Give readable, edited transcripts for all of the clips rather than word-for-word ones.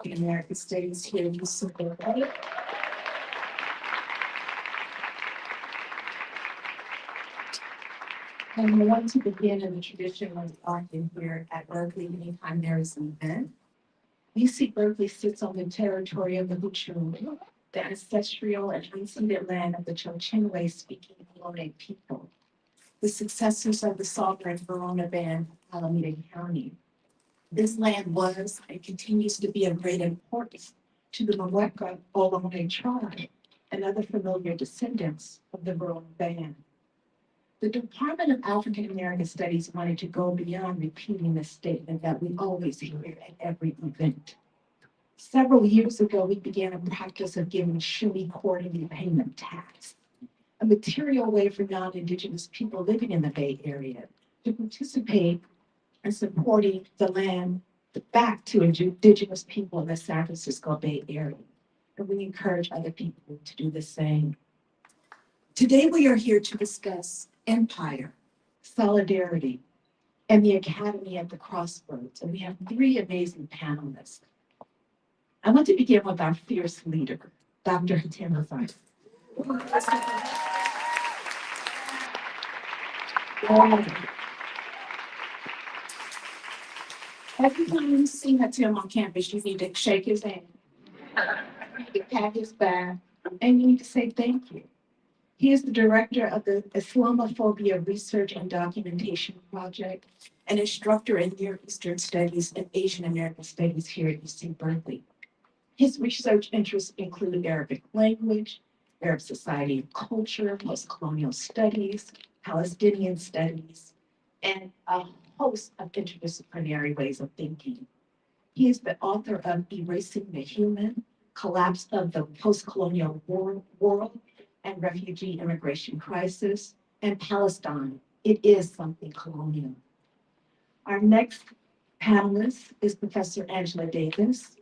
African American Studies here at UC Berkeley. And I want to begin in the tradition of often here at Berkeley anytime there is an event. UC Berkeley sits on the territory of the Huchu, the ancestral and unceded land of the Chochenway-speaking Ohlone people, the successors of the sovereign Verona Band, Alameda County. This land was and continues to be of great importance to the Mweka Ohlone tribe and other familiar descendants of the Verona Band. The Department of African American Studies wanted to go beyond repeating the statement that we always hear at every event. Several years ago, we began a practice of giving Shuni quarterly payment tax, a material way for non-Indigenous people living in the Bay Area to participate in supporting the land back to Indigenous people in the San Francisco Bay Area. And we encourage other people to do the same. Today, we are here to discuss empire, solidarity, and the Academy at the Crossroads. And we have three amazing panelists. I want to begin with our fierce leader, Dr. Hatem. Every time you see Hatem on campus, you need to shake his hand, you need to pat his back, and you need to say thank you. He is the director of the Islamophobia Research and Documentation Project, an instructor in Near Eastern Studies and Asian American Studies here at UC Berkeley. His research interests include Arabic language, Arab society and culture, post-colonial studies, Palestinian studies, and a host of interdisciplinary ways of thinking. He is the author of Erasing the Human, Collapse of the Post-Colonial World, and Refugee Immigration Crisis, and Palestine, It Is Something Colonial. Our next panelist is Professor Angela Davis.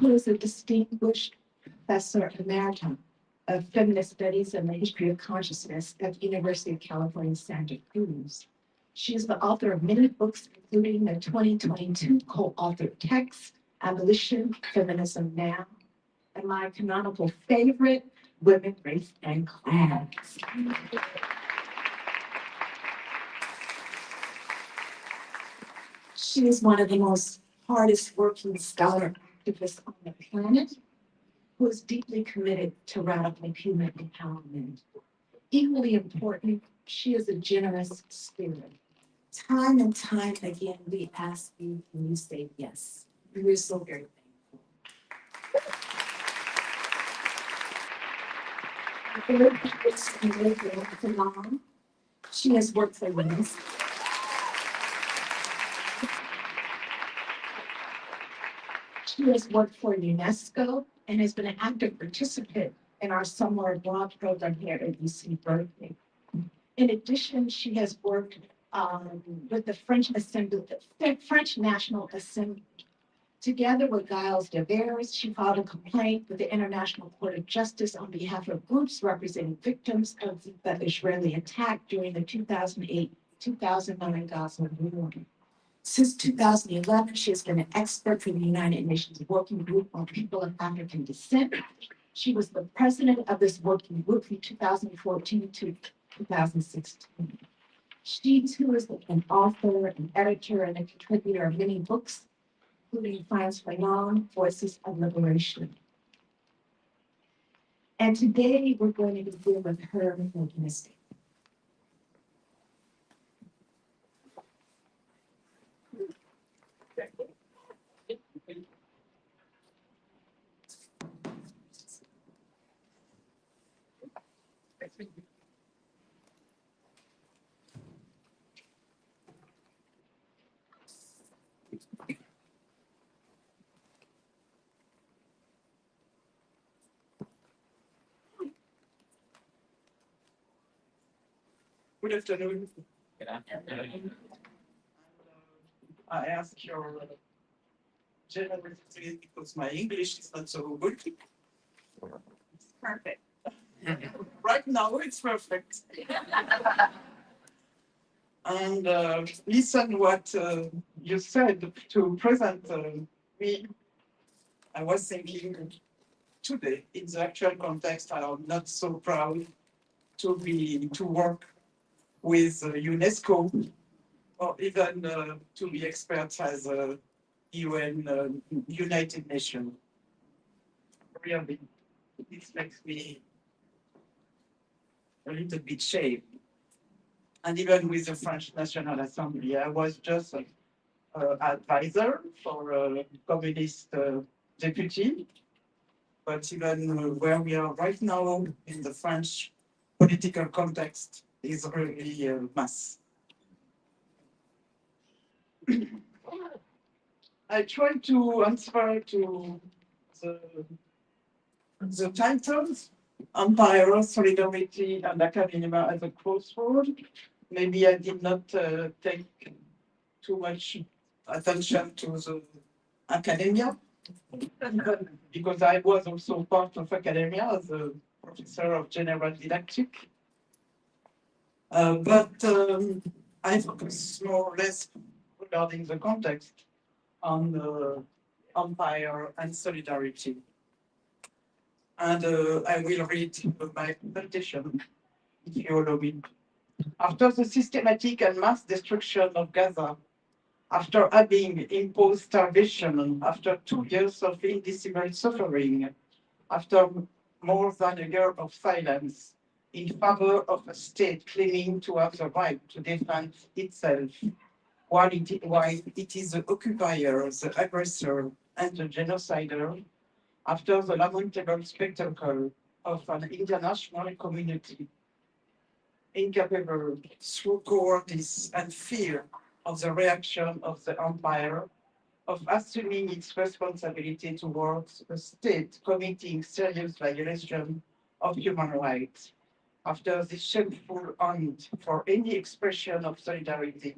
Who is a distinguished professor emerita of feminist studies and the history of consciousness at the University of California, Santa Cruz. She is the author of many books, including the 2022 co-authored text, Abolition, Feminism Now, and my canonical favorite, Women, Race, and Class. She is one of the most hardest working scholar activists on the planet, who is deeply committed to radical human empowerment. Equally important, she is a generous spirit. Time and time again, we ask you, and you say yes. We're so very thankful. She has worked for women. She has worked for UNESCO and has been an active participant in our Summer Abroad program here at UC Berkeley. In addition, she has worked with the French National Assembly. Together with Giles Devers, she filed a complaint with the International Court of Justice on behalf of groups representing victims of the Israeli attack during the 2008-2009 Gaza war. Since 2011, she has been an expert for the United Nations Working Group on People of African Descent. She was the president of this working group from 2014 to 2016. She too is an author, an editor, and a contributor of many books, including Fanon, Voices of Liberation. And today we're going to begin with her making a statement. Good afternoon. I ask your generosity because my English is not so good. Perfect. Right now, it's perfect. And listen what you said to present me. I was thinking today, in the actual context, I am not so proud to work with UNESCO or even to be experts as UN, United Nations. Really, this makes me a little bit shame. And even with the French National Assembly, I was just an advisor for a communist deputy. But even where we are right now in the French political context is really a mess. I try to answer to the, the titles, Empire, Solidarity, and Academia as a Crossroad. Maybe I did not take too much attention to the academia, because I was also part of academia as a professor of general didactic. But I focus more or less regarding the context on empire and solidarity. And I will read my presentation, if you allow me. After the systematic and mass destruction of Gaza, after having imposed starvation, after 2 years of indicible suffering, after more than a year of silence in favor of a state claiming to have the right to defend itself, while it is the occupier, the aggressor, and the genocider, after the lamentable spectacle of an international community incapable through cowardice and fear of the reaction of the empire, of assuming its responsibility towards a state committing serious violation of human rights. After this shameful end for any expression of solidarity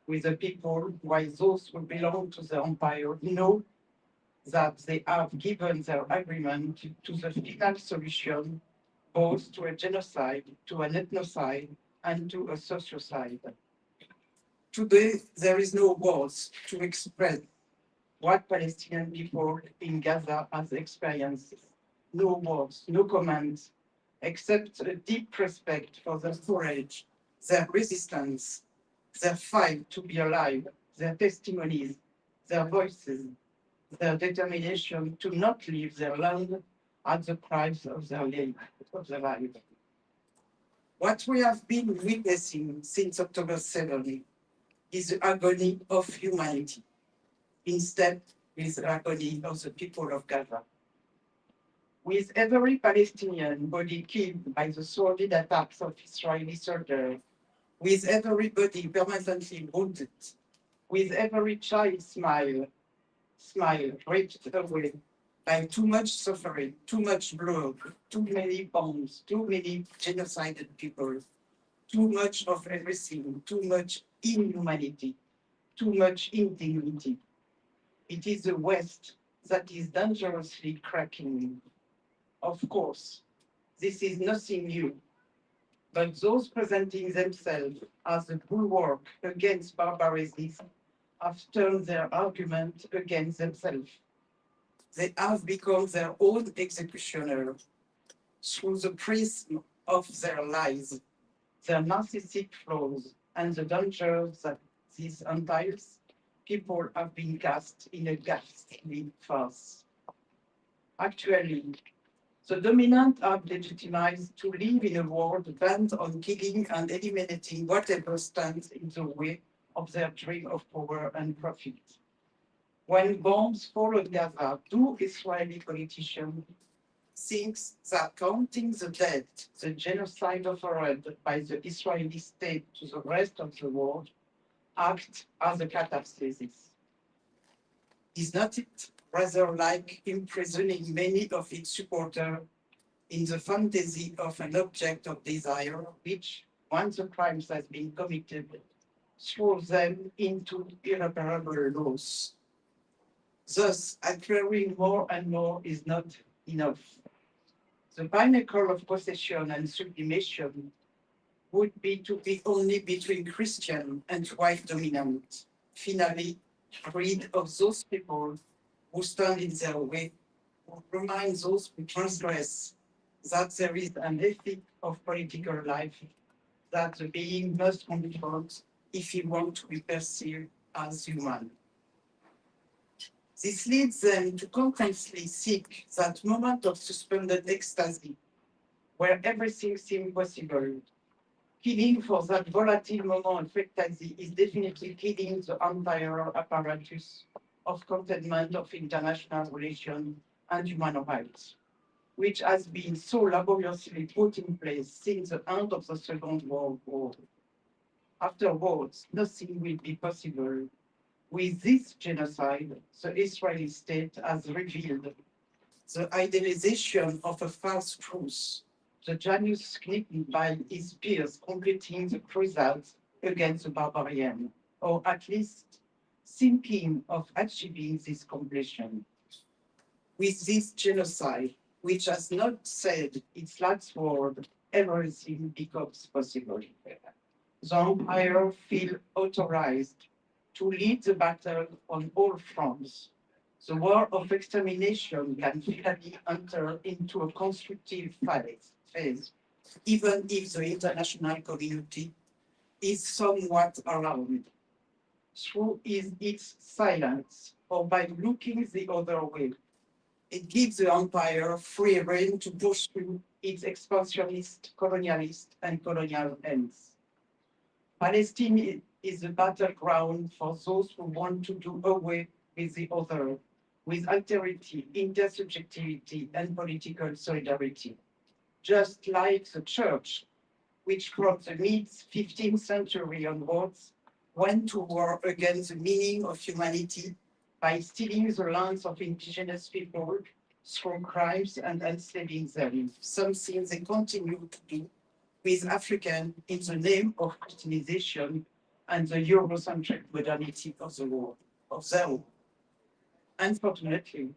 with the people, while those who belong to the empire know that they have given their agreement to the final solution, both to a genocide, to an ethnocide, and to a sociocide. Today, there is no words to express what Palestinian people in Gaza has experienced. No words, no comments, except a deep respect for their courage, their resistance, their fight to be alive, their testimonies, their voices, their determination to not leave their land at the price of their life. What we have been witnessing since October 7 is the agony of humanity, instead with the agony of the people of Gaza. With every Palestinian body killed by the sordid attacks of Israeli soldiers, with everybody permanently wounded, with every child smile ripped away by too much suffering, too much blood, too many bombs, too many genocided people, too much of everything, too much inhumanity, too much indignity. It is the West that is dangerously cracking. Of course, this is nothing new, but those presenting themselves as a bulwark against barbarism have turned their argument against themselves. They have become their own executioner through the prism of their lies, their narcissistic flaws, and the dangers that these entire people have been cast in a ghastly farce. Actually, the dominant are legitimized to live in a world bent on killing and eliminating whatever stands in the way of their dream of power and profit. When bombs fall on Gaza, do Israeli politicians think that counting the dead, the genocide offered by the Israeli state to the rest of the world, act as a catharsis? Is not it rather like imprisoning many of its supporters in the fantasy of an object of desire, which, once the crimes has been committed, throws them into irreparable loss? Thus, acquiring more and more is not enough. The pinnacle of possession and sublimation would be to be only between Christian and white dominant, finally rid of those people who stand in their way, who remind those who transgress that there is an ethic of political life that the being must confront if he wants to be perceived as human. This leads them to constantly seek that moment of suspended ecstasy where everything seems possible. Killing for that volatile moment of ecstasy is definitely killing the entire apparatus of contentment of international relations and human rights, which has been so laboriously put in place since the end of the Second World War. Afterwards, nothing will be possible. With this genocide, the Israeli state has revealed the idealization of a false truth, the Janus clinging by his peers completing the Crusades against the barbarian, or at least thinking of achieving this completion. With this genocide, which has not said its last word, everything becomes possible. The empire feels authorized to lead the battle on all fronts. The war of extermination can finally enter into a constructive phase, even if the international community is somewhat alarmed. Through its silence or by looking the other way, it gives the empire free rein to pursue its expansionist, colonialist, and colonial ends. Palestine is a battleground for those who want to do away with the other, with alterity, intersubjectivity, and political solidarity. Just like the church, which from the mid-15th century onwards went to war against the meaning of humanity by stealing the lands of indigenous people through crimes and enslaving them, something they continue to do with African in the name of Christianization and the Eurocentric modernity of the world, of their world. Unfortunately,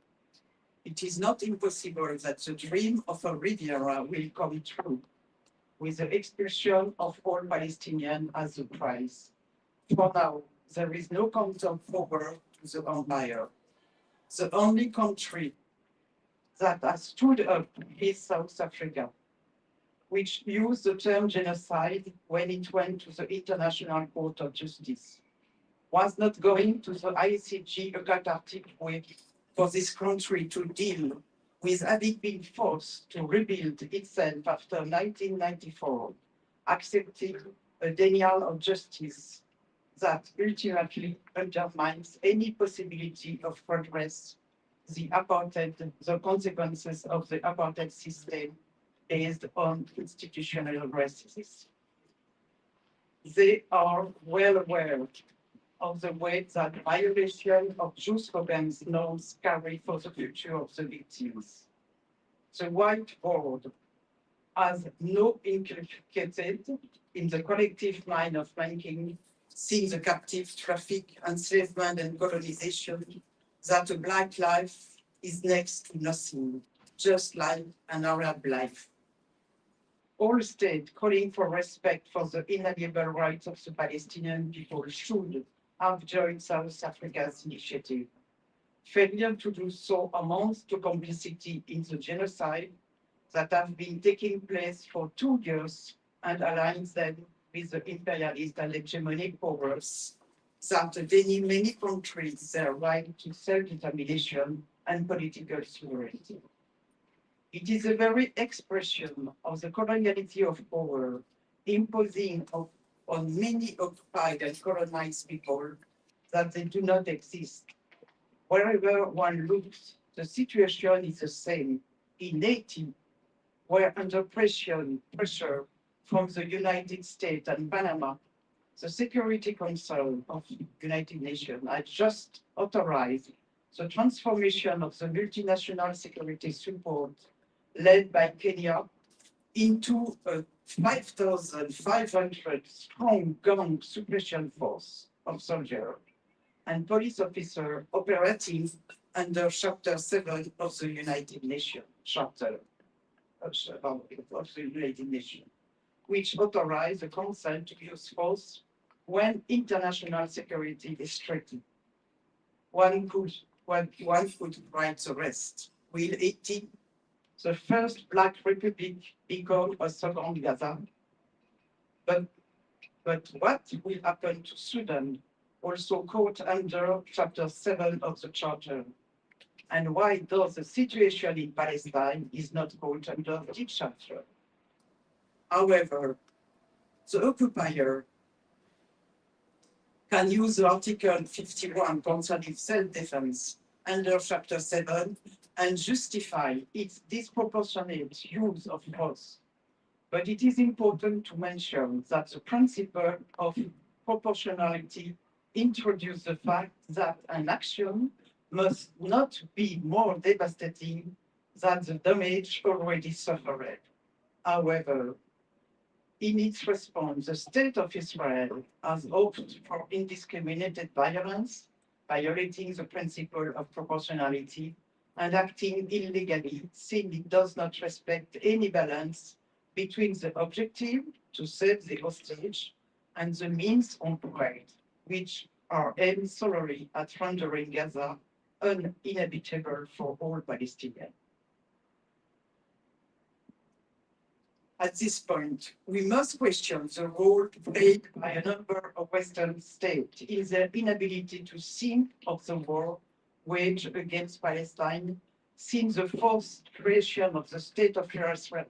it is not impossible that the dream of a Riviera will come true with the expulsion of all Palestinians as a price. For now, there is no counter forward to the empire. The only country that has stood up is South Africa, which used the term genocide when it went to the International Court of Justice, was not going to the ICJ a cathartic way for this country to deal with having been forced to rebuild itself after 1994, accepting a denial of justice that ultimately undermines any possibility of progress, the consequences of the apartheid system based on institutional racism. They are well aware of the weight that violation of jurisprudence norms carry for the future of the victims. The white board has no inculcated in the collective mind of mankind, seeing the captive traffic, enslavement, and colonization, that a black life is next to nothing, just like an Arab life. All states calling for respect for the inalienable rights of the Palestinian people should have joined South Africa's initiative. Failure to do so amounts to complicity in the genocide that have been taking place for 2 years and aligns them with the imperialist and hegemonic powers that deny many countries their right to self-determination and political sovereignty. It is the very expression of the coloniality of power imposing on many occupied and colonized people that they do not exist. Wherever one looks, the situation is the same in Haiti, where under pressure from the United States and Panama, the Security Council of the United Nations has just authorized the transformation of the multinational security support led by Kenya into a 5,500 strong gun suppression force of soldiers and police officers operating under Chapter 7 of the United Nations Charter. of the United Nations, which authorize the Council to use force when international security is threatened. One could write the rest. Will Haiti, the first Black Republic, become a second Gaza? But what will happen to Sudan, also caught under Chapter 7 of the Charter? And why does the situation in Palestine is not caught under this chapter? However, the occupier can use Article 51 concerning self-defense under Chapter 7 and justify its disproportionate use of force. But it is important to mention that the principle of proportionality introduces the fact that an action must not be more devastating than the damage already suffered. However, in its response, the State of Israel has opted for indiscriminated violence, violating the principle of proportionality and acting illegally, since it does not respect any balance between the objective to save the hostage and the means employed, which are aimed solely at rendering Gaza uninhabitable for all Palestinians. At this point, we must question the role played by a number of Western states in their inability to think of the war waged against Palestine since the forced creation of the state of Israel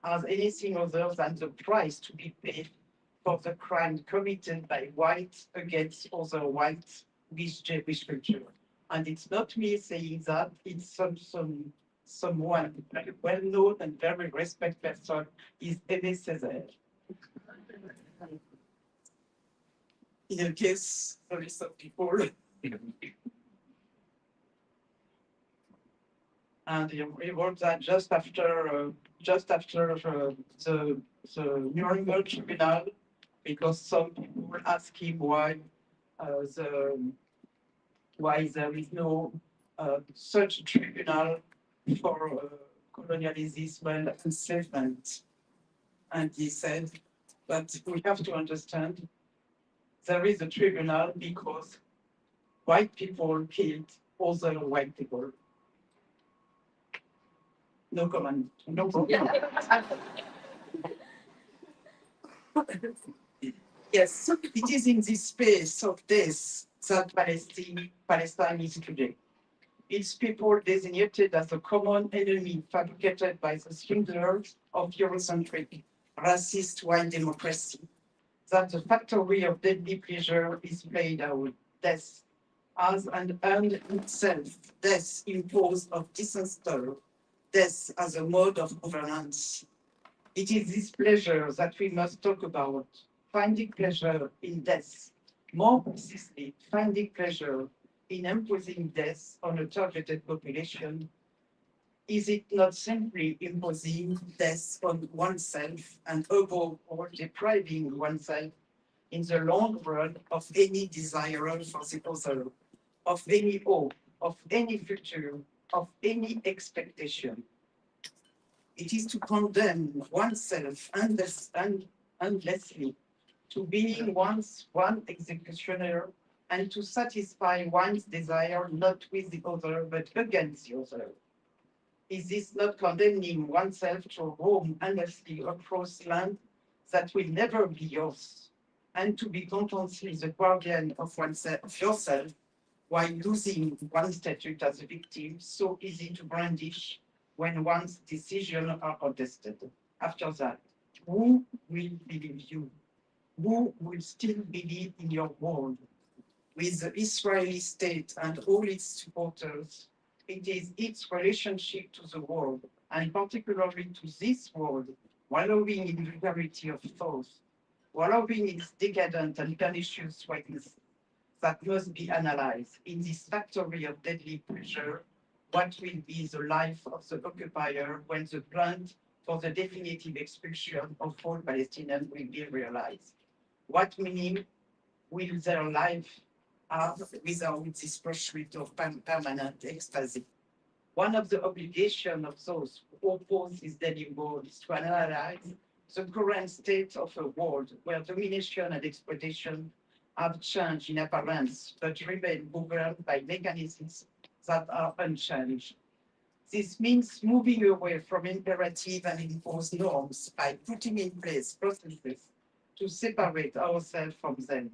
as anything other than the price to be paid for the crime committed by whites against other whites with Jewish culture. And it's not me saying that, it's someone very well-known and very respected person is Aimé Césaire. In a case, there is some people. And he wrote that just after the Nuremberg tribunal, because some people ask him why there is no such tribunal for colonialism and enslavement. And he said, but we have to understand there is a tribunal because white people killed other white people. No comment. No comment. Yes, it is in this space of this that Palestine is today. Its people designated as a common enemy fabricated by the swindlers of Eurocentric, racist white democracy. That the factory of deadly pleasure is played out, death as an end in itself, death imposed of disaster, death as a mode of governance. It is this pleasure that we must talk about, finding pleasure in death, more precisely, finding pleasure in imposing death on a targeted population. Is it not simply imposing death on oneself and above all depriving oneself in the long run of any desire for the other, of any hope, of any future, of any expectation? It is to condemn oneself endlessly to being one executioner and to satisfy one's desire not with the other but against the other. Is this not condemning oneself to roam endlessly across land that will never be yours, and to be constantly the guardian of yourself, while losing one's status as a victim, so easy to brandish when one's decisions are contested? After that, who will believe you? Who will still believe in your world? With the Israeli state and all its supporters, it is its relationship to the world, and particularly to this world, wallowing in vulgarity of thought, wallowing in its decadent and pernicious ways, that must be analyzed. In this factory of deadly pleasure, what will be the life of the occupier when the plan for the definitive expulsion of all Palestinians will be realized? What meaning will their life have without this pursuit of permanent ecstasy? One of the obligations of those who oppose this daily world is to analyze the current state of a world where domination and exploitation have changed in appearance, but remain governed by mechanisms that are unchanged. This means moving away from imperative and imposed norms by putting in place processes to separate ourselves from them.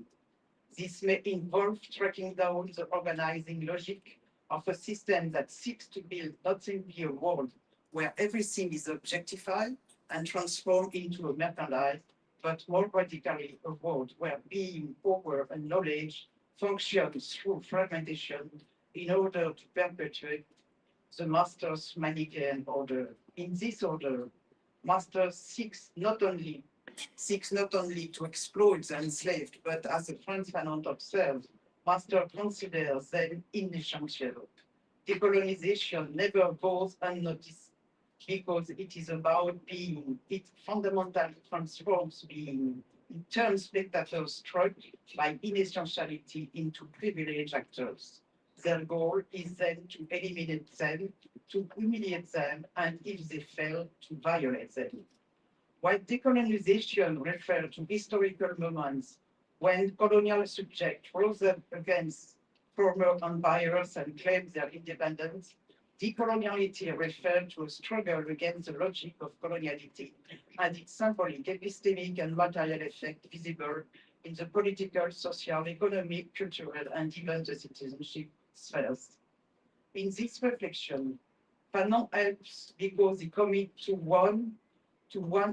This may involve tracking down the organizing logic of a system that seeks to build not simply a world where everything is objectified and transformed into a merchandise, but more radically a world where being, power, and knowledge functions through fragmentation in order to perpetuate the master's Manichaean order. In this order, master seeks not only to exploit the enslaved, but as Franz Fanon observed, master considers them inessential. Decolonization never goes unnoticed because it is about being. It fundamentally transforms being. It turns spectators struck by inessentiality into privileged actors. Their goal is then to eliminate them, to humiliate them, and if they fail, to violate them. While decolonization refers to historical moments when colonial subjects rose up against former empires and claimed their independence, decoloniality refers to a struggle against the logic of coloniality and its symbolic, epistemic, and material effect visible in the political, social, economic, cultural, and even the citizenship spheres. In this reflection, Fanon helps because he commits to one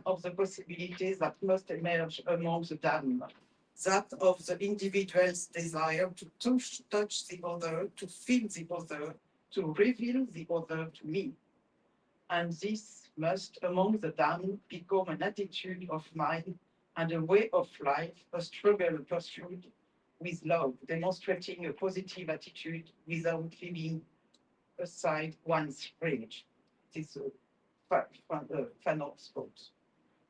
of the possibilities that must emerge among the damned, that of the individual's desire to touch the other, to feel the other, to reveal the other to me. And this must, among the damned, become an attitude of mind and a way of life, a struggle pursued with love, demonstrating a positive attitude without leaving aside one's rage. This is Fanon's quote.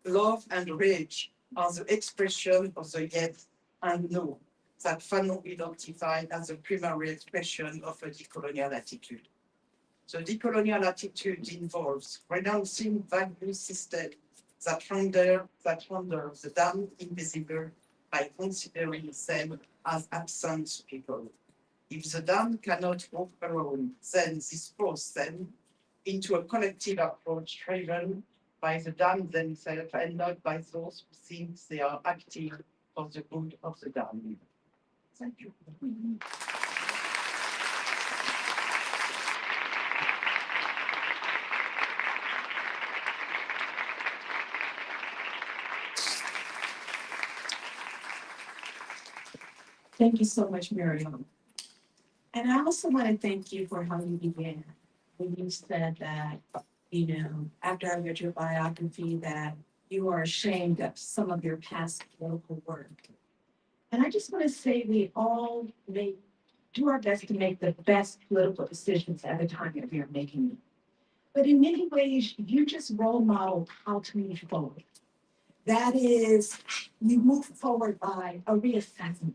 Love and rage are the expression of the yes and no that Fanon identified as the primary expression of a decolonial attitude. The decolonial attitude involves renouncing value systems that render the damned invisible by considering them as absent people. If the damned cannot walk alone, then dispose them into a collective approach driven by the damned themselves and not by those who think they are acting for the good of the damned. Thank you. Thank you so much, Mireille. And I also want to thank you for how you began. When you said that, after I read your biography, that you are ashamed of some of your past political work. And I just want to say we all do our best to make the best political decisions at the time that we are making them. But in many ways, you just role model how to move forward. That is, you move forward by a reassessment.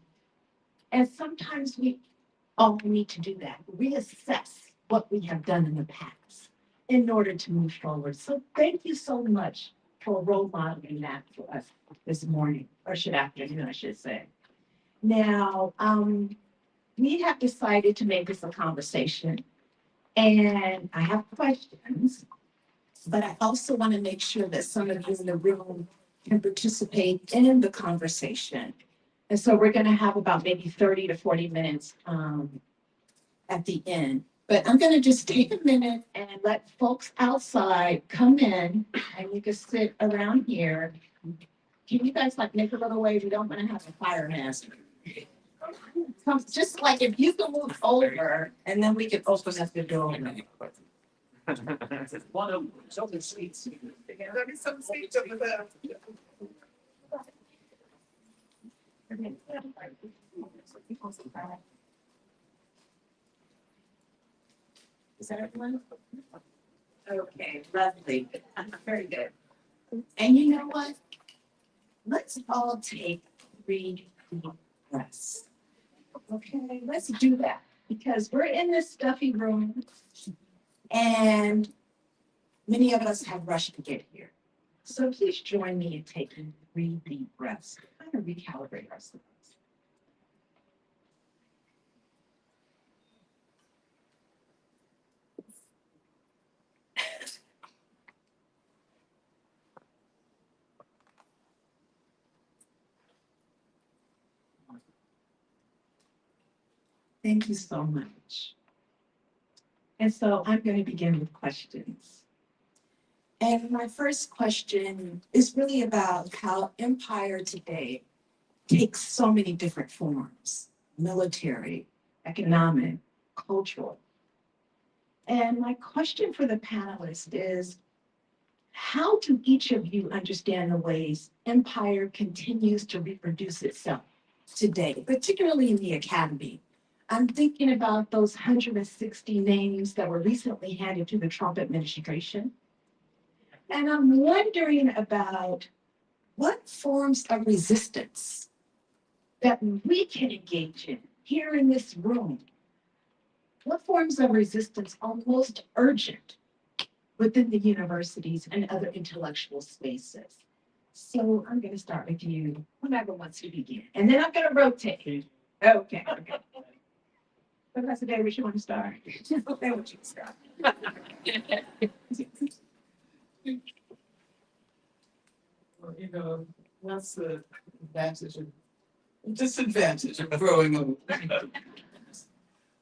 And sometimes we all need to do that, reassess what we have done in the past in order to move forward. So thank you so much for role modeling that for us this morning, or afternoon, I should say. Now, we have decided to make this a conversation, and I have questions, but I also want to make sure that some of you in the room can participate in the conversation. And so we're going to have about maybe 30 to 40 minutes at the end. But I'm going to just take a minute and let folks outside come in, and you can sit around here. Can you guys make a little wave? We don't want to have a fire hazard. Just like if you can move over, and then we can open up the door. One of some seats. There is some speech over there. Is that everyone? Okay, lovely. Very good. And you know what? Let's all take 3 deep breaths. Okay, let's do that because we're in this stuffy room and Many of us have rushed to get here. So please join me in taking 3 deep breaths to kind of recalibrate ourselves. Thank you so much. And so I'm going to begin with questions. And my first question is really about how empire today takes so many different forms: military, economic, cultural. And my question for the panelists is, how do each of you understand the ways empire continues to reproduce itself today, particularly in the academy? I'm thinking about those 160 names that were recently handed to the Trump administration. And I'm wondering about what forms of resistance that we can engage in here in this room. What forms of resistance are most urgent within the universities and other intellectual spaces? So I'm going to start with you, whoever wants to begin. And then I'm going to rotate. Okay. Professor Davis, you want to start? Okay, would you start? Well, that's the advantage and disadvantage of growing up.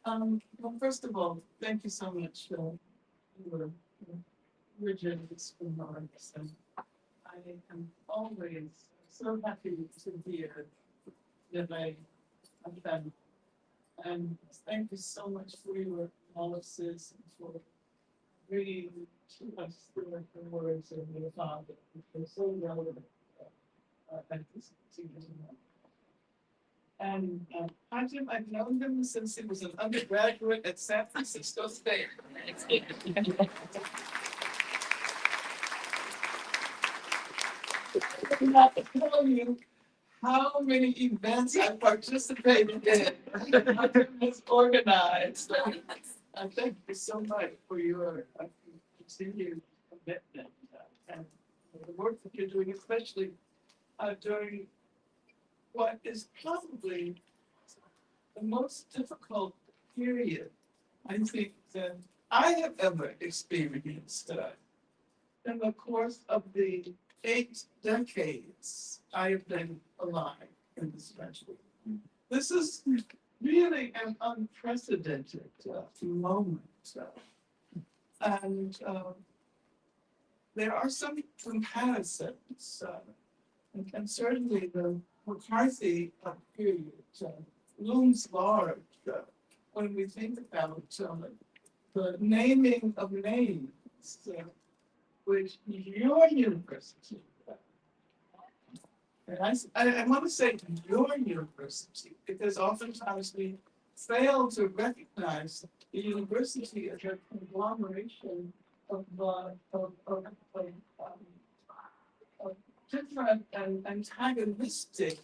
Well, first of all, thank you so much for your rigid remarks. And I am always so happy to hear that I have done. And thank you so much for your analysis and for reading to us the words of your father, which are so relevant at this particular moment. And Hatem, I've known him since he was an undergraduate at San Francisco State. I'm not to tell you how many events I participated in, Hatem has organized. I thank you so much for your continued commitment and the work that you're doing, especially during what is probably the most difficult period I think that I have ever experienced in the course of the 8 decades I have been alive in this country. This is really an unprecedented moment. And there are some comparisons, and certainly the McCarthy period looms large when we think about the naming of names, which your university, and I want to say your university, because oftentimes we fail to recognize the university as a conglomeration of different and antagonistic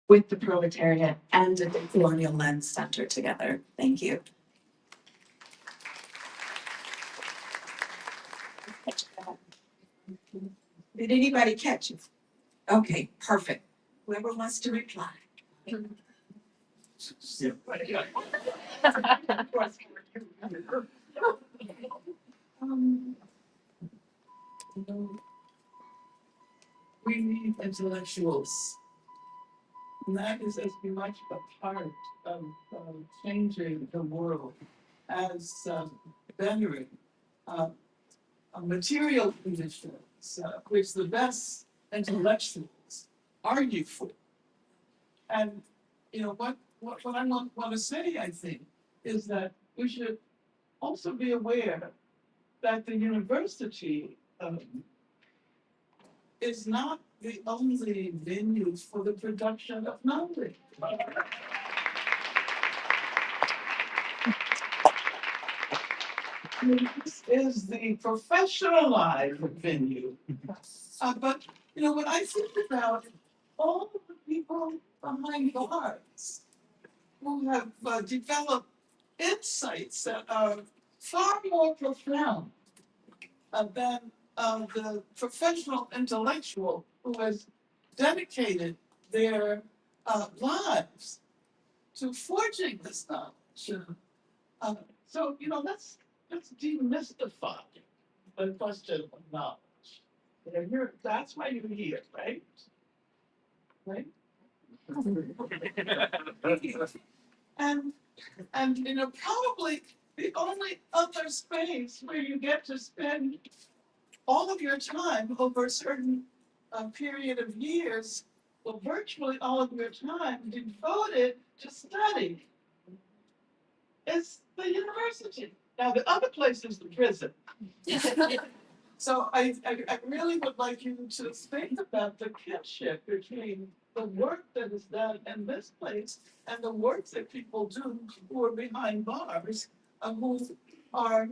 with the proletariat and the Colonial Lens Center together. Thank you. Did anybody catch it? Okay, perfect. Whoever wants to reply. You know, we need intellectuals. And that is as much a part of changing the world as bettering material conditions, which the best intellectuals argue for. And you know what I want to say, I think, is that we should also be aware that the university is not the only venue for the production of knowledge. This is the professionalized venue. But you know, when I think about all the people behind bars who have developed insights that are far more profound than the professional intellectual who has dedicated their lives to forging this knowledge. So, you know, let's demystify the question of knowledge. That's why you're here, right? Right? And you know, probably the only other space where you get to spend all of your time over a certain period of years, well, virtually all of your time devoted to study is the university. Now, the other place is the prison. So I really would like you to think about the kinship between the work that is done in this place and the work that people do who are behind bars, who are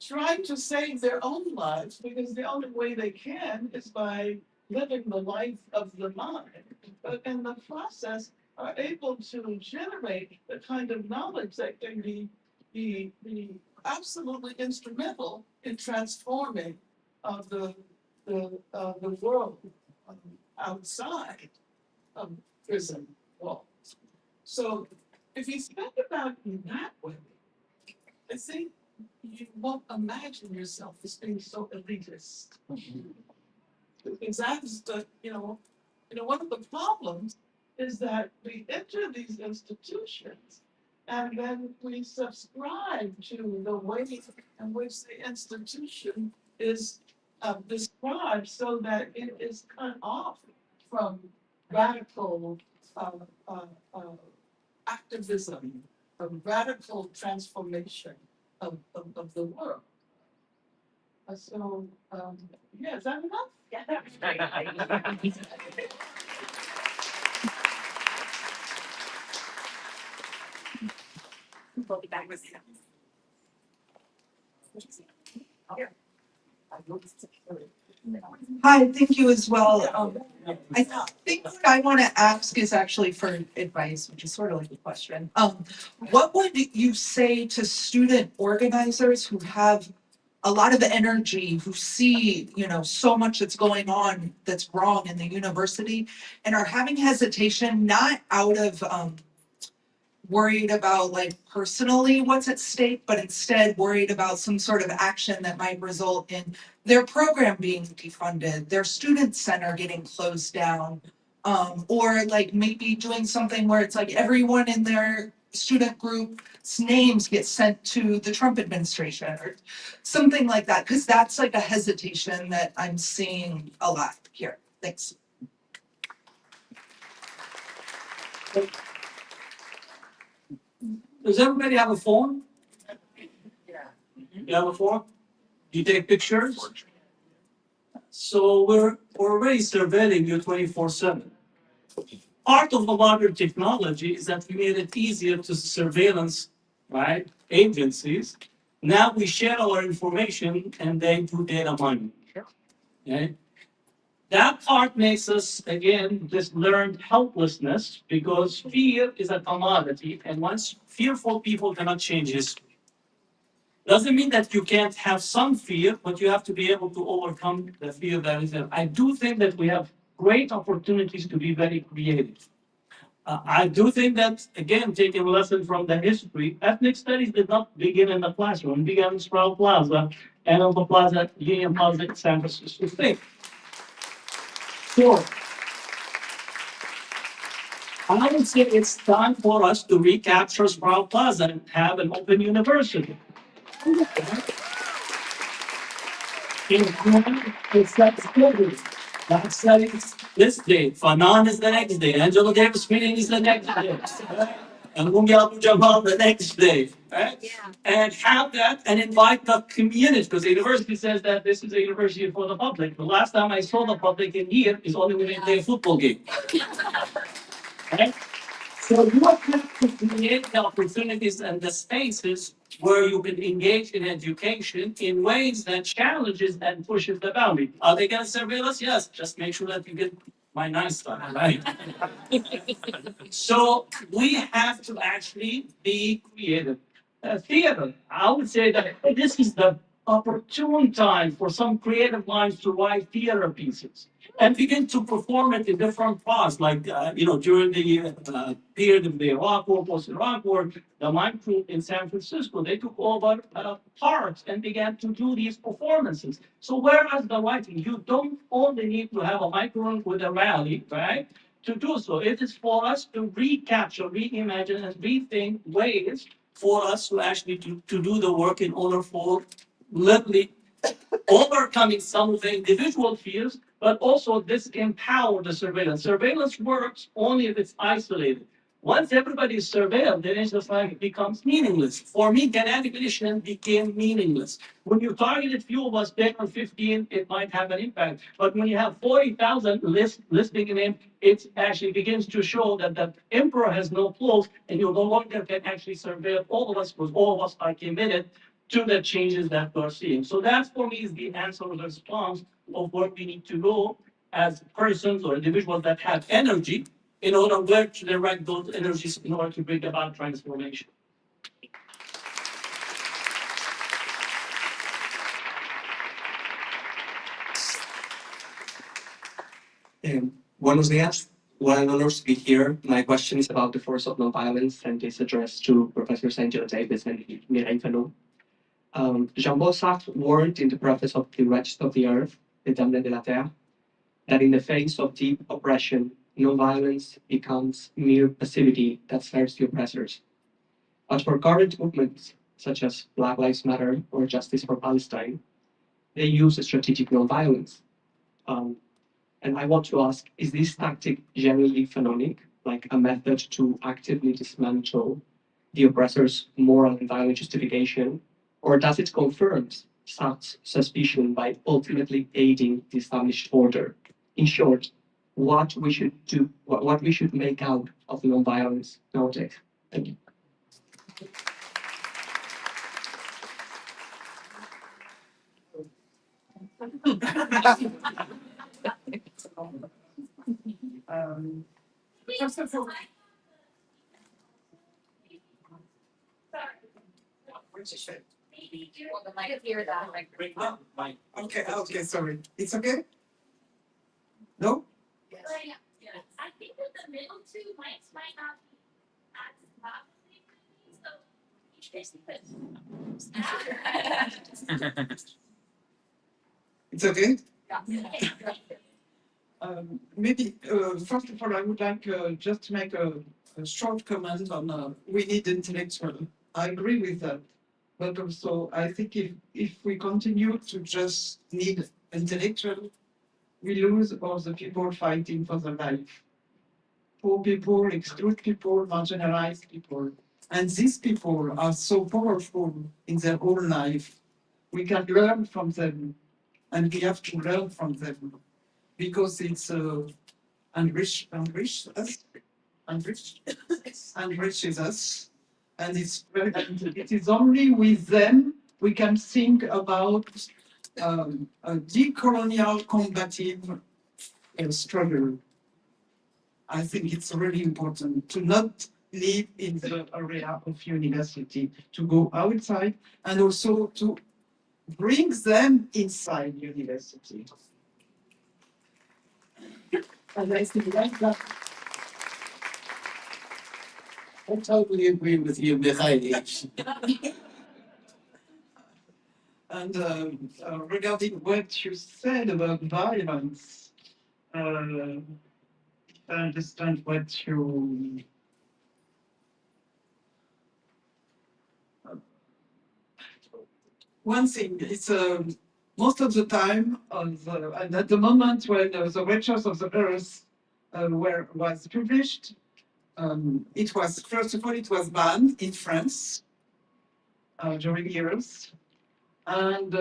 trying to save their own lives, because the only way they can is by living the life of the mind, but in the process are able to generate the kind of knowledge that can be absolutely instrumental in transforming the world outside of prison walls. So if you think about it that way, I think you won't imagine yourself as being so elitist. Because that's the, you know, one of the problems is that we enter these institutions and then we subscribe to the way in which the institution is described so that it is cut off from radical activism, from radical transformation of the world. So, yeah, is that enough? Yeah, that was great. We'll be back with you. Hi, thank you as well. I think what I want to ask is actually for advice, which is sort of like a question. What would you say to student organizers who have a lot of energy, who see, you know, so much that's going on that's wrong in the university and are having hesitation, not out of worried about like personally what's at stake, but instead worried about some sort of action that might result in their program being defunded, their student center getting closed down, or like maybe doing something where it's like everyone in their student group's names get sent to the Trump administration or something like that, because that's like a hesitation that I'm seeing a lot here. Thanks. Does everybody have a phone? You have a phone? Do you take pictures? So we're already surveilling you 24/7. Part of the modern technology is that we made it easier to surveillance, right? Agencies. Now we share our information and they do data mining. Okay? That part makes us, again, this learned helplessness because fear is a commodity, and once fearful people cannot change history. Doesn't mean that you can't have some fear, but you have to be able to overcome the fear that is there. I do think that we have great opportunities to be very creative. I do think that, again, taking a lesson from the history, ethnic studies did not begin in the classroom. It began in Sproul Plaza and on the Plaza, Union Plaza, San Francisco State. So, I would say it's time for us to recapture Sproul Plaza and have an open university. It's that study. That study is this day. Fanon is the next day. Angela Davis meeting is the next day. Right? And Mungi Jamal the next day. Right? Yeah. And have that and invite the community, because the university says that this is a university for the public. The last time I saw the public in here is only when they play a football game. Right? So you have to create the opportunities and the spaces where you can engage in education in ways that challenges and pushes the boundary. Are they going to surveil us? Yes. Just make sure that you get my nice stuff, right? So we have to actually be creative. Theater, I would say that this is the opportune time for some creative minds to write theater pieces and begin to perform it in different parts, like during the period of the Iraq War, post-Iraq War, the mime group in San Francisco, they took over parks and began to do these performances. So whereas the writing, you don't only need to have a microphone with a rally, right? To do so, it is for us to recapture, reimagine, and rethink ways for us to actually to do the work in order for literally overcoming some of the individual fears, but also disempower the surveillance. Surveillance works only if it's isolated. Once everybody is surveilled, then it's just like it becomes meaningless. For me, kinetic edition became meaningless. When you targeted few of us, 10 or 15, it might have an impact. But when you have 40,000 listening in him, it actually begins to show that the emperor has no clothes, and you no longer can actually surveil all of us because all of us are committed to the changes that we're seeing. So that for me is the answer or the response of what we need to do as persons or individuals that have energy in order to direct those energies in order to bring about transformation. Buenos días. What an honor to be here. My question is about the force of nonviolence, and is addressed to Professors Angela Davis and Mireille Fanon. Jean-Paul Sartre warned in the preface of The Wretched of the Earth, Les Damnés de la Terre, that in the face of deep oppression, nonviolence becomes mere passivity that serves the oppressors. But for current movements, such as Black Lives Matter or Justice for Palestine, they use strategic nonviolence. And I want to ask, is this tactic generally Fanonic, like a method to actively dismantle the oppressor's moral and violent justification, or does it confirm such suspicion by ultimately aiding the established order? In short, what we should do, what we should make out of nonviolence nowadays? Thank you. First of all, okay, sorry. It's okay? No? I think that the middle two mics might not be as loudly, so each person It's okay? Maybe, first of all, I would like just to make a short comment on we need intellectual. I agree with that. But also, I think if we continue to just need intellectual, we lose all the people fighting for their life. Poor people, excluded people, marginalized people. And these people are so powerful in their own life. We can learn from them, and we have to learn from them, because it's enriches us. And it is only with them we can think about a decolonial combative struggle. I think it's really important to not live in the area of university, to go outside and also to bring them inside university. And I think that I totally agree with you, Mireille. And regarding what you said about violence, I understand what you. One thing is most of the time, and at the moment when the Riches of the Earth was published, it was first of all it was banned in France during years, and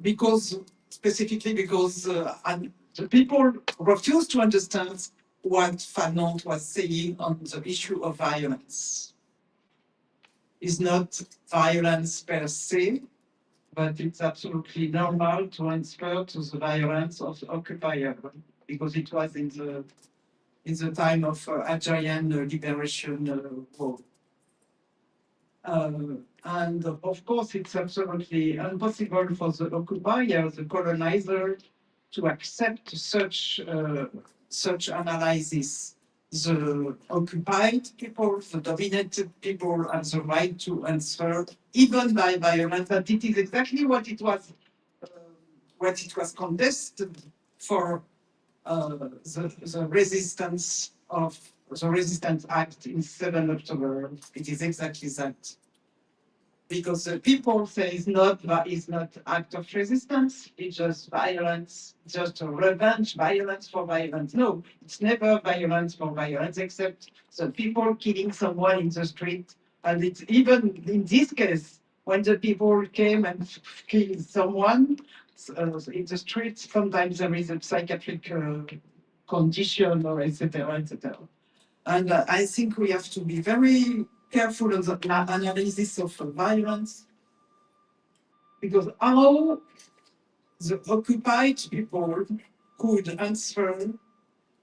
because specifically because and the people refused to understand what Fanon was saying on the issue of violence. It's not violence per se, but it's absolutely normal to answer to the violence of the occupier, because it was in the time of Algerian liberation war. And of course, it's absolutely impossible for the occupier, the colonizer, to accept such analysis. The occupied people, the dominated people, have the right to answer, even by violence. And it is exactly what it was contested for the resistance of the Resistance Act in 7 October. It is exactly that. Because the people say it's not act of resistance, it's just violence, just a revenge, violence for violence. No, it's never violence for violence, except the people killing someone in the street. And it's even in this case, when the people came and killed someone in the street, sometimes there is a psychiatric condition or etc., etc. And I think we have to be very careful of the analysis of violence, because how the occupied people could answer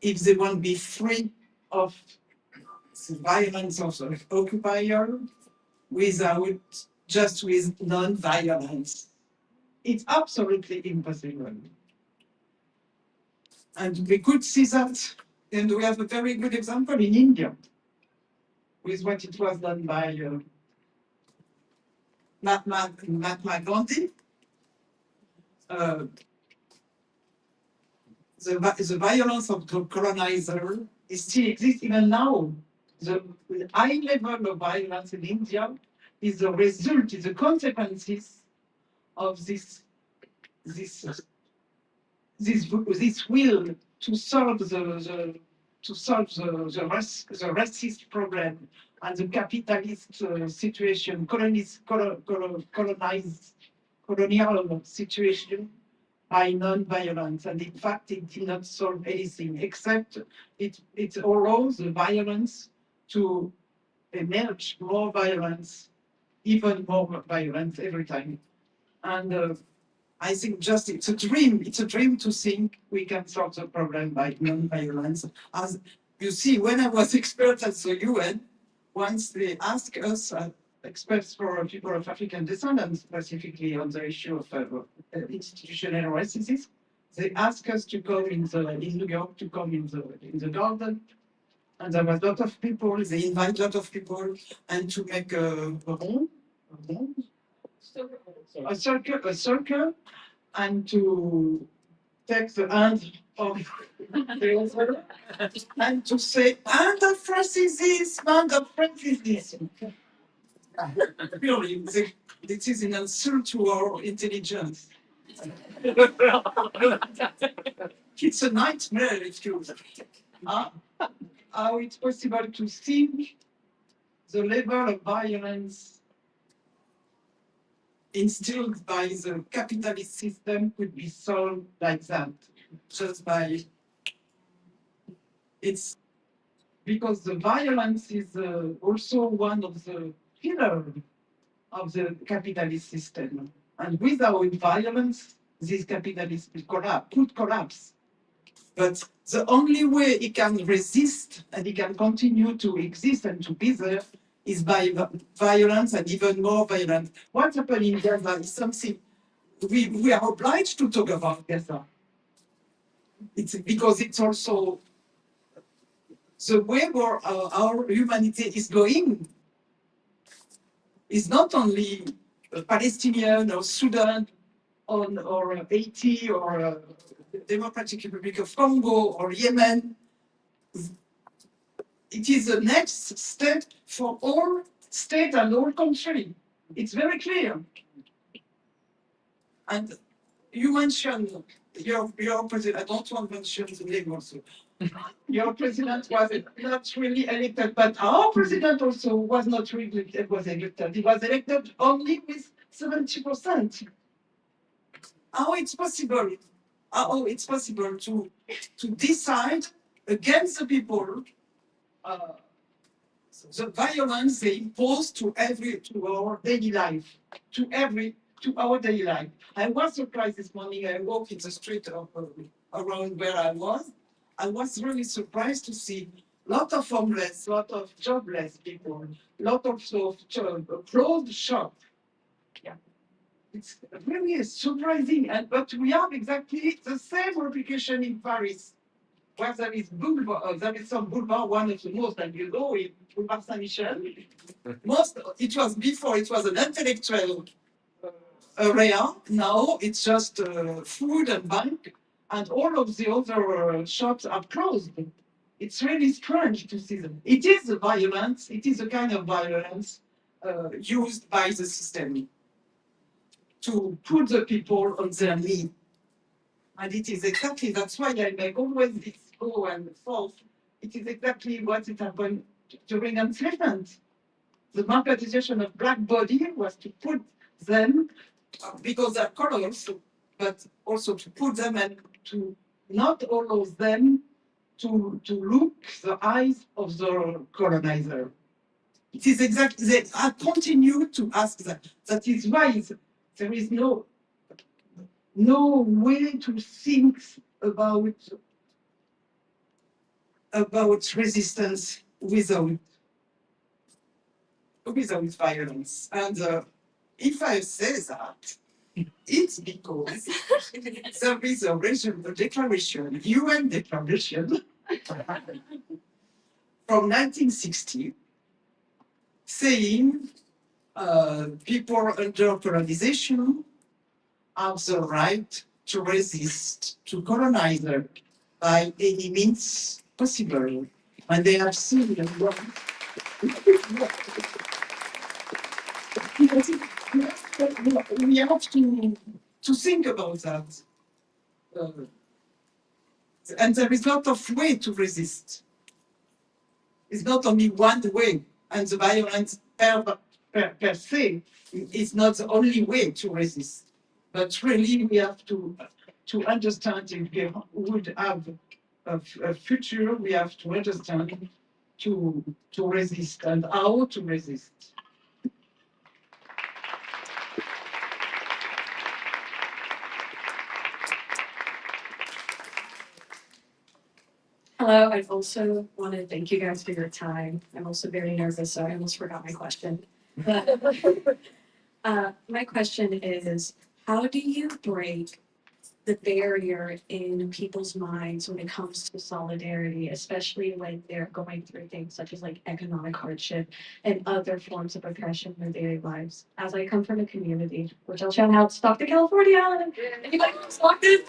if they want to be free of the violence of the occupier with non-violence. It's absolutely impossible. And we could see that, and we have a very good example in India, with what it was done by Mahatma Gandhi. The violence of the colonizer still exists even now. The high level of violence in India is the result, is the consequences of this will to solve the racist problem and the capitalist situation, colonial situation by non-violence. And in fact, it did not solve anything, except it allows the violence to emerge, more violence, even more violence every time. And I think just it's a dream to think we can solve the problem by non-violence. As you see, when I was expert at the UN, once they asked us, experts for people of African descent, and specifically on the issue of institutional racism, they asked us to come in New York, to come in the garden. And there was a lot of people, they invite a lot of people, and to make a circle, and to take the hand of the other, and to say, and the racism, and the racism. Really, this is an insult to our intelligence. It's a nightmare if you how it's possible to think the level of violence instilled by the capitalist system could be solved like that, just by it's because the violence is also one of the pillars of the capitalist system. And without violence, this capitalism could collapse. But the only way it can resist and it can continue to exist and to be there is by violence and even more violence. What happened in Gaza is something we are obliged to talk about Gaza. It's because it's also the way where our humanity is going is not only Palestinian or Sudan or Haiti or Democratic Republic of Congo or Yemen. It is the next step for all state and all country. It's very clear. And you mentioned your president, I don't want to mention the name also. Your president was not really elected, but our president also was not really elected. He was elected only with 70%. How it's possible? How it's possible to decide against the people the violence they impose to our daily life, to our daily life. I was surprised this morning. I walked in the street around where I was. I was really surprised to see a lot of homeless, a lot of jobless people, a lot of closed shop. Yeah, it's really surprising. But we have exactly the same replication in Paris, where there is boulevard, there is some boulevard, one of the most, and you know, in Boulevard Saint-Michel. It was before, it was an intellectual area. Now it's just food and bank, and all of the other shops are closed. It's really strange to see them. It is a violence, it is a kind of violence used by the system to put the people on their knee. And it is exactly, that's why I make always this go and forth. It is exactly what it happened during enslavement. The marketization of black body was to put them, because they're colors, but also to put them and to not allow them to look the eyes of the colonizer. It is exactly, they continue to ask that. That is why there is no way to think about resistance without violence. And if I say that, it's because there is a declaration, UN declaration from 1960 saying people under colonization have the right to resist to colonizer by any means possible. And they have seen we have to think about that. And there is a lot of way to resist. It's not only one way, and the violence per se is not the only way to resist. But really, we have to understand if we would have a future, we have to understand to resist and how to resist. Hello, I also want to thank you guys for your time. I'm also very nervous, so I almost forgot my question. But my question is, how do you break the barrier in people's minds when it comes to solidarity, especially when they're going through things such as like economic hardship and other forms of oppression in their daily lives? As I come from a community, which I'll shout out Stockton, California. Anybody from Stockton?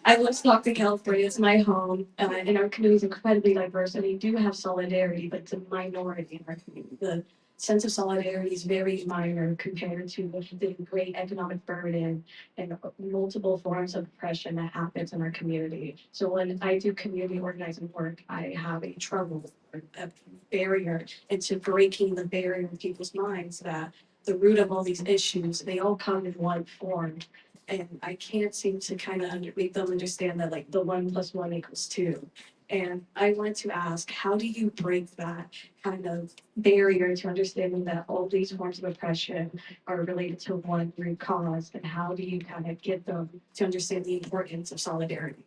I love Stockton, California. It's my home, and our community is incredibly diverse, and we do have solidarity, but it's a minority in our community. The sense of solidarity is very minor compared to the great economic burden and multiple forms of oppression that happens in our community. So when I do community organizing work, I have a trouble, a barrier into breaking the barrier in people's minds that the root of all these issues, they all come in one form. And I can't seem to kind of make them understand that like the 1 + 1 = 2. And I wanted to ask, how do you break that kind of barrier to understanding that all these forms of oppression are related to one root cause? And how do you kind of get them to understand the importance of solidarity?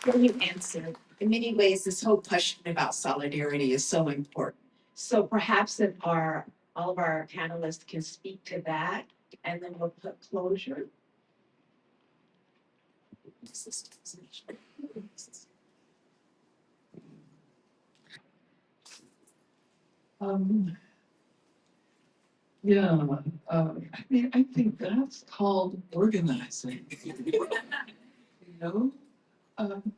Brilliant answer. In many ways, this whole question about solidarity is so important. So perhaps if all of our panelists can speak to that, and then we'll put closure. Yeah, I mean, I think that's called organizing. You know,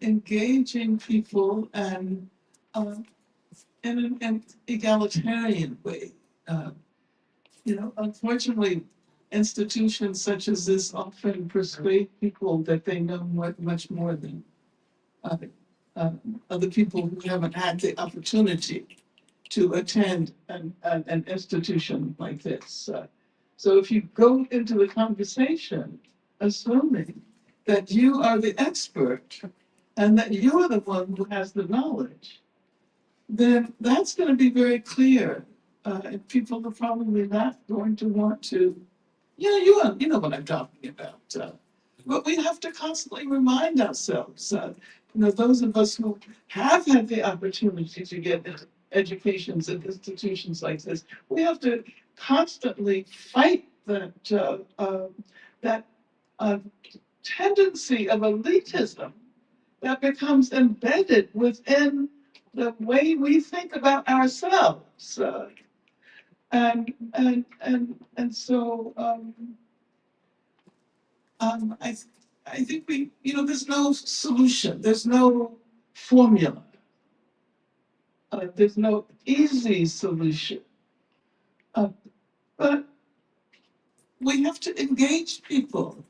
engaging people and in an egalitarian way. Uh, Unfortunately, institutions such as this often persuade people that they know much more than uh, uh, other people who haven't had the opportunity to attend an institution like this. So if you go into the conversation assuming that you are the expert and that you are the one who has the knowledge, then that's going to be very clear. And people are probably not going to want to, you know what I'm talking about. But we have to constantly remind ourselves, those of us who have had the opportunity to get educations at institutions like this, we have to constantly fight that tendency of elitism that becomes embedded within the way we think about ourselves. And so I think there's no solution, there's no formula, there's no easy solution. But we have to engage people,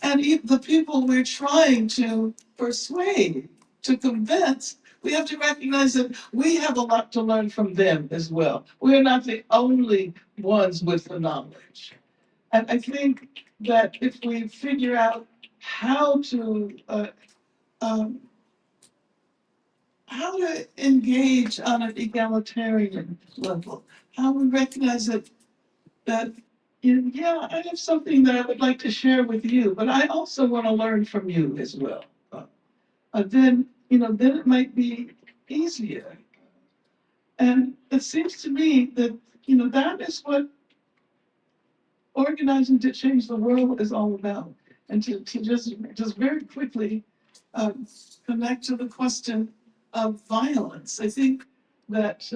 and the people we're trying to persuade, to convince, we have to recognize that we have a lot to learn from them as well. We're not the only ones with the knowledge. And I think that if we figure out how to engage on an egalitarian level, how we recognize that yeah, I have something that I would like to share with you, but I also want to learn from you as well. Then it might be easier. And it seems to me that that is what organizing to change the world is all about. And to just very quickly connect to the question of violence. I think that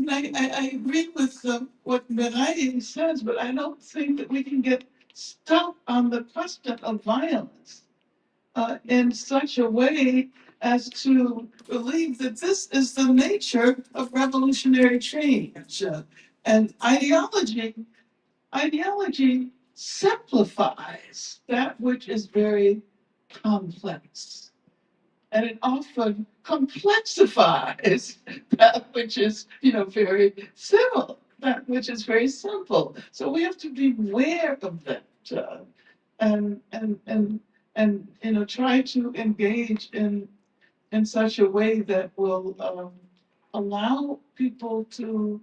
I agree with what Mireille says, but I don't think that we can get stuck on the question of violence in such a way as to believe that this is the nature of revolutionary change. And ideology simplifies that which is very complex. And it often complexifies that which is, very simple, that which is very simple. So we have to be aware of that, and try to engage in such a way that will allow people to,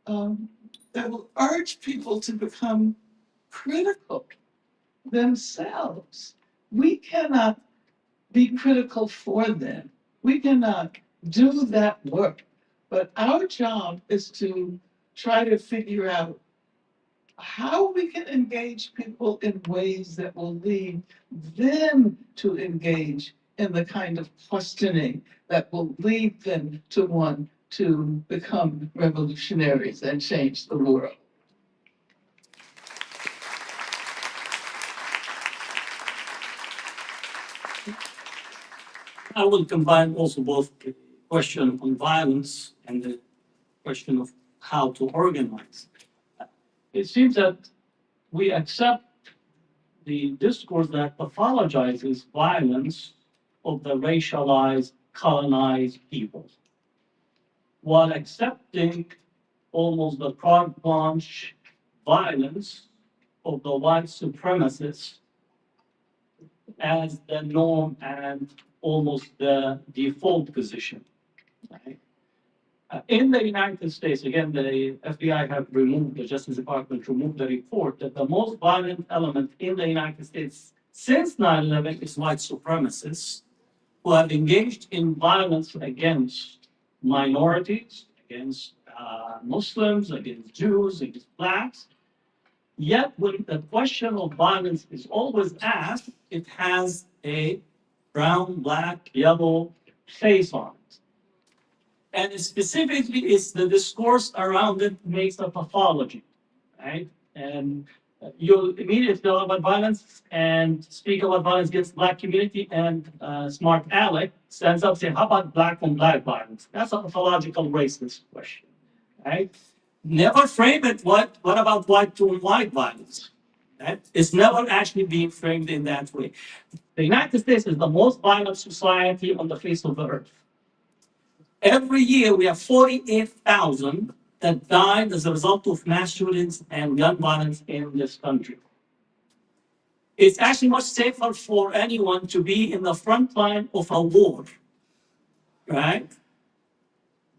that will urge people to become critical themselves. We cannot be critical for them. We cannot do that work. But our job is to try to figure out how we can engage people in ways that will lead them to engage in the kind of questioning that will lead them to want to become revolutionaries and change the world. I will combine also both the question on violence and the question of how to organize. It seems that we accept the discourse that pathologizes violence of the racialized, colonized people, while accepting almost the carte blanche violence of the white supremacists as the norm and almost the default position. Right? In the United States, again, the FBI have removed, the Justice Department removed the report that the most violent element in the United States since 9/11 is white supremacists who have engaged in violence against minorities, against Muslims, against Jews, against blacks. Yet when the question of violence is always asked, it has a brown, black, yellow face on it. And specifically, it's the discourse around it makes a pathology, right? And you'll immediately talk about violence and speak about violence against black community, and smart aleck stands up saying, how about black on black violence? That's a pathological racist question, right? Never frame it, what about white to white violence? Right? It's never actually being framed in that way. The United States is the most violent society on the face of the earth. Every year, we have 48,000 that died as a result of mass shootings and gun violence in this country. It's actually much safer for anyone to be in the front line of a war, right?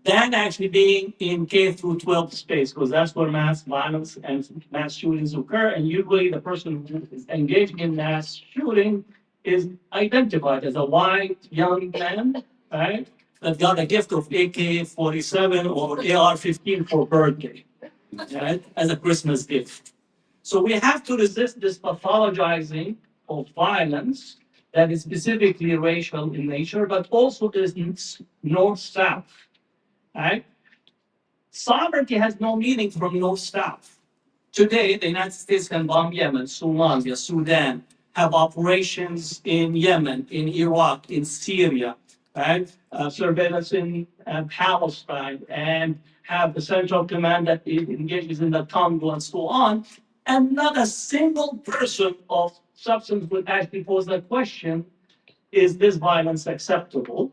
Than actually being in K through 12 space, because that's where mass violence and mass shootings occur. And usually the person who is engaging in mass shooting is identified as a white young man, right? That got a gift of AK-47 or AR-15 for birthday, right? As a Christmas gift. So we have to resist this pathologizing of violence that is specifically racial in nature, but also is north-south, right? Sovereignty has no meaning from north-south. Today, the United States can bomb Yemen, Somalia, Sudan, have operations in Yemen, in Iraq, in Syria, right? Surveillance in Palestine, and have the Central Command that engages in the Congo and so on. And not a single person of substance would actually pose that question, is this violence acceptable?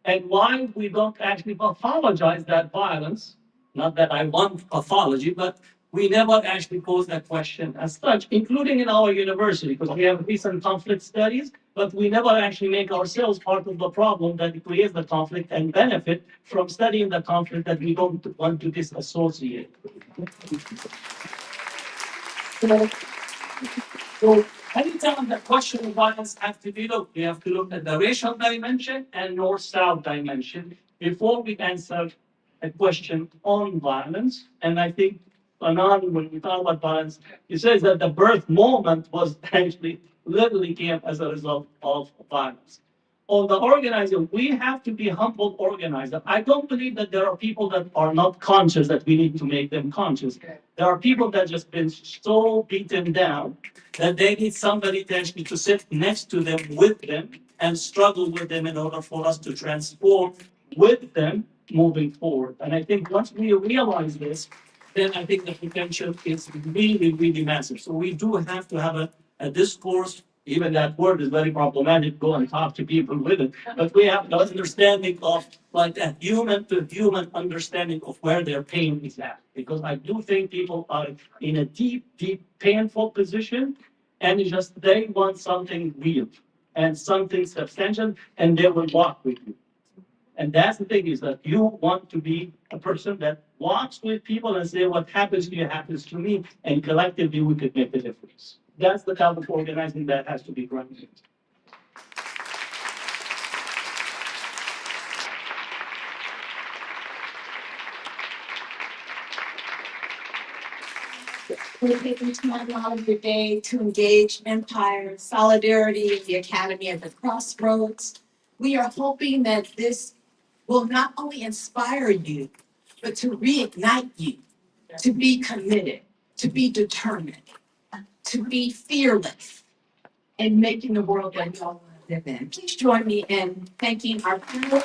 And why we don't actually pathologize that violence, not that I want pathology, but we never actually pose that question as such, including in our university, because we have recent conflict studies, but we never actually make ourselves part of the problem that creates the conflict and benefit from studying the conflict that we don't want to disassociate. So anytime the question of violence has to be looked, we have to look at the racial dimension and north-south dimension before we answer a question on violence. And I think Fanon, when we talk about violence, he says that the birth moment was actually literally came as a result of violence. On the organizer, we have to be humble organizer. I don't believe that there are people that are not conscious that we need to make them conscious. There are people that just been so beaten down that they need somebody to actually to sit next to them, with them, and struggle with them in order for us to transform with them moving forward. And I think once we realize this, then I think the potential is really, really massive. So we do have to have a discourse. Even that word is very problematic, go and talk to people with it. But we have the understanding of like a human to human understanding of where their pain is at. Because I do think people are in a deep, deep, painful position, and it's just they want something real and something substantial, and they will walk with you. And that's the thing, is that you want to be a person that walks with people and say, what happens to you happens to me, and collectively we could make the difference. That's the type of organizing that has to be grounded. We're taking time out of your day to engage Empire, Solidarity, the Academy at the Crossroads. We are hoping that this will not only inspire you, but to reignite you, to be committed, to be determined, to be fearless in making the world that we all want to live in. Please join me in thanking our panel.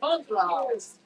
Applause.